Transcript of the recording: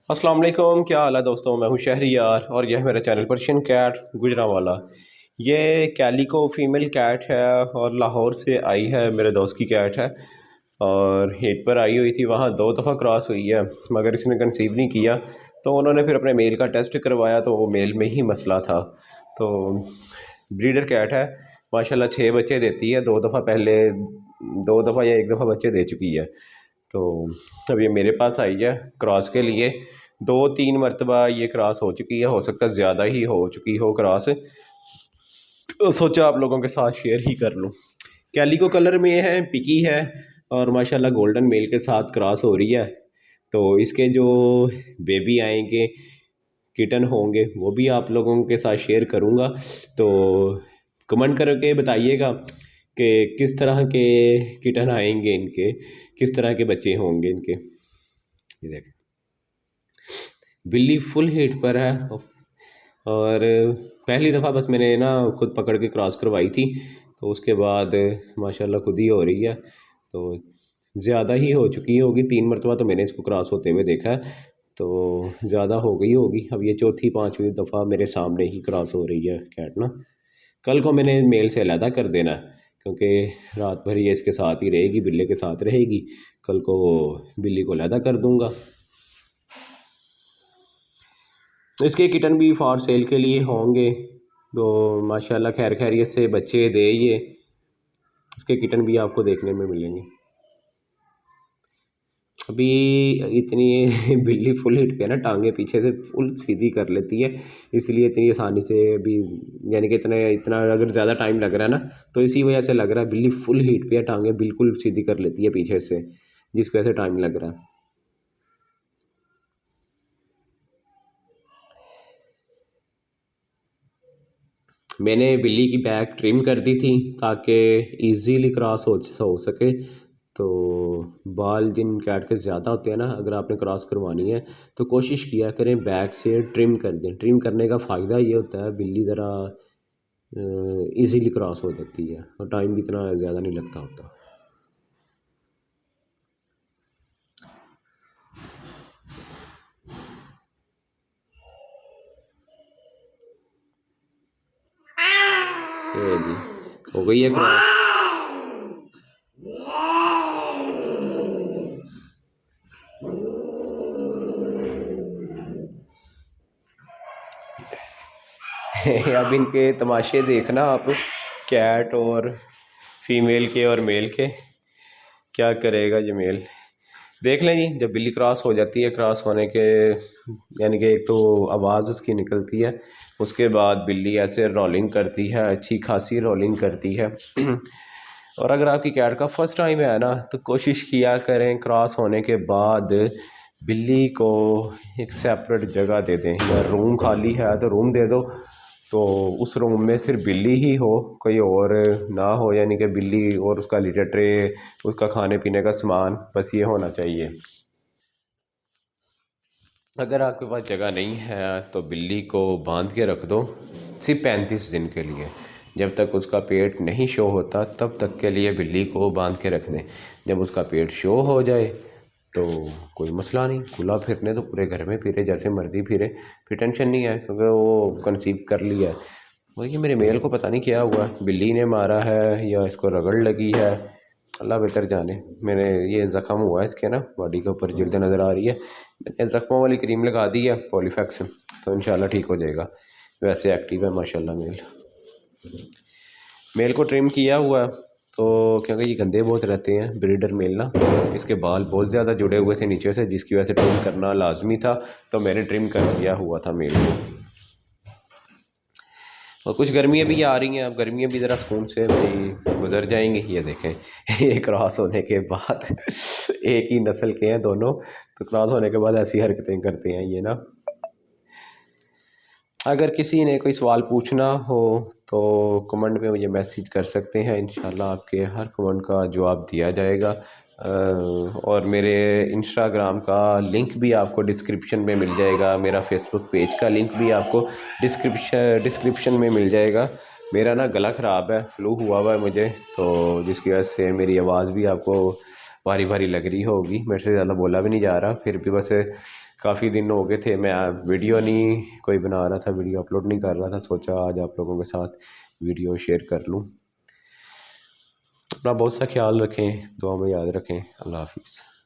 अस्सलाम वालेकुम, क्या हाल है दोस्तों। मैं हूं शहरियार और यह है मेरा चैनल पर्शियन कैट गुजरांवाला। ये कैलिको फ़ीमेल कैट है और लाहौर से आई है, मेरे दोस्त की कैट है और हेट पर आई हुई थी। वहाँ 2 दफ़ा क्रॉस हुई है मगर इसने कंसीव नहीं किया, तो उन्होंने फिर अपने मेल का टेस्ट करवाया तो वो मेल में ही मसला था। तो ब्रीडर कैट है, माशाल्लाह 6 बच्चे देती है। 2 दफ़ा पहले 2 दफ़ा या 1 दफ़ा बच्चे दे चुकी है। तो अब ये मेरे पास आई है क्रॉस के लिए। 2-3 मरतबा ये क्रॉस हो चुकी है, हो सकता है ज़्यादा ही हो चुकी हो क्रॉस, तो सोचा आप लोगों के साथ शेयर ही कर लूँ। कैलिको कलर में है, पिकी है और माशाल्लाह गोल्डन मेल के साथ क्रॉस हो रही है। तो इसके जो बेबी आएंगे, किटन होंगे, वो भी आप लोगों के साथ शेयर करूँगा। तो कमेंट करके बताइएगा कि किस तरह के किटन आएंगे, इनके किस तरह के बच्चे होंगे इनके। ये देखें, बिल्ली फुल हीट पर है और पहली दफ़ा बस मैंने ना खुद पकड़ के क्रॉस करवाई थी, तो उसके बाद माशाल्लाह खुद ही हो रही है। तो ज़्यादा ही हो चुकी होगी, 3 मरतबा तो मैंने इसको क्रॉस होते हुए देखा है, तो ज़्यादा हो गई होगी। अब ये चौथी पाँचवीं दफ़ा मेरे सामने ही क्रॉस हो रही है कैट ना। कल को मैंने मेल से अलहदा कर देना है, क्योंकि रात भर ये इसके साथ ही रहेगी, बिल्ली के साथ रहेगी। कल को बिल्ली को अलहदा कर दूंगा। इसके किटन भी फॉर सेल के लिए होंगे, तो माशाल्लाह खैर खैरियत से बच्चे दे ये। इसके किटन भी आपको देखने में मिलेंगे। अभी इतनी बिल्ली फुल हिट पे है ना, टांगे पीछे से फुल सीधी कर लेती है, इसलिए इतनी आसानी से अभी, यानी कि इतना अगर ज़्यादा टाइम लग रहा है ना, तो इसी वजह से लग रहा है बिल्ली फुल हीट पे है, टांगे बिल्कुल सीधी कर लेती है पीछे से, जिस वजह से टाइम लग रहा है। मैंने बिल्ली की बैक ट्रिम कर दी थी ताकि इजीली क्रॉस हो सके। तो बाल जिन कैट के ज़्यादा होते हैं ना, अगर आपने क्रॉस करवानी है तो कोशिश किया करें बैक से ट्रिम कर दें। ट्रिम करने का फ़ायदा ये होता है बिल्ली ज़रा इजीली क्रॉस हो जाती है और टाइम भी इतना ज़्यादा नहीं लगता होता। ये जी हो गई है क्रॉस। अब इनके तमाशे देखना आप, कैट और फीमेल के और मेल के। क्या करेगा ये मेल, देख लें जी। जब बिल्ली क्रॉस हो जाती है, क्रॉस होने के यानी कि एक तो आवाज़ उसकी निकलती है, उसके बाद बिल्ली ऐसे रोलिंग करती है, अच्छी खासी रोलिंग करती है। और अगर आपकी कैट का फर्स्ट टाइम है ना, तो कोशिश किया करें क्रॉस होने के बाद बिल्ली को एक सेपरेट जगह दे दें, या रूम खाली है तो रूम दे दो, तो उस रूम में सिर्फ बिल्ली ही हो, कोई और ना हो, यानी कि बिल्ली और उसका लिटर ट्रे, उसका खाने पीने का सामान, बस ये होना चाहिए। अगर आपके पास जगह नहीं है तो बिल्ली को बांध के रख दो सिर्फ 35 दिन के लिए। जब तक उसका पेट नहीं शो होता तब तक के लिए बिल्ली को बांध के रख दें। जब उसका पेट शो हो जाए तो कोई मसला नहीं, खुला फिरने तो पूरे घर में फिरे, जैसे मर्जी फिरे, फिर टेंशन नहीं है, क्योंकि वो कंसीव कर लिया है। वही मेरे मेल को पता नहीं क्या हुआ, बिल्ली ने मारा है या इसको रगड़ लगी है, अल्लाह बेहतर जाने। मैंने ये ज़ख़म हुआ है इसके ना, बॉडी के ऊपर जिल्द नज़र आ रही है, मैंने ज़ख्मों वाली क्रीम लगा दी है पॉलीफैक्स, तो इंशाल्लाह ठीक हो जाएगा। वैसे एक्टिव है माशाल्लाह मेल। मेल को ट्रिम किया हुआ है, तो क्योंकि ये गंदे बहुत रहते हैं ब्रीडर मेल ना, इसके बाल बहुत ज़्यादा जुड़े हुए थे नीचे से, जिसकी वजह से ट्रिम करना लाजमी था, तो मैंने ट्रिम कर दिया हुआ था मेल को। और कुछ गर्मियाँ भी आ रही हैं, अब गर्मियाँ भी ज़रा सुकून से मेरी गुजर जाएंगी। ये देखें, ये क्रॉस होने के बाद एक ही नस्ल के हैं दोनों, तो क्रॉस होने के बाद ऐसी हरकतें करते हैं ये ना। अगर किसी ने कोई सवाल पूछना हो तो कमेंट में मुझे मैसेज कर सकते हैं, इंशाल्लाह आपके हर कमेंट का जवाब दिया जाएगा। और मेरे इंस्टाग्राम का लिंक भी आपको डिस्क्रिप्शन में मिल जाएगा, मेरा फेसबुक पेज का लिंक भी आपको डिस्क्रिप्शन में मिल जाएगा। मेरा ना गला ख़राब है, फ्लू हुआ हुआ है मुझे, तो जिसकी वजह से मेरी आवाज़ भी आपको भारी भारी लग रही होगी, मेरे से ज़्यादा बोला भी नहीं जा रहा, फिर भी बस काफ़ी दिन हो गए थे, मैं वीडियो नहीं कोई बना रहा था, वीडियो अपलोड नहीं कर रहा था। सोचा आज आप लोगों के साथ वीडियो शेयर कर लूँ। अपना बहुत सा ख्याल रखें, दुआ में याद रखें। अल्लाह हाफिज़।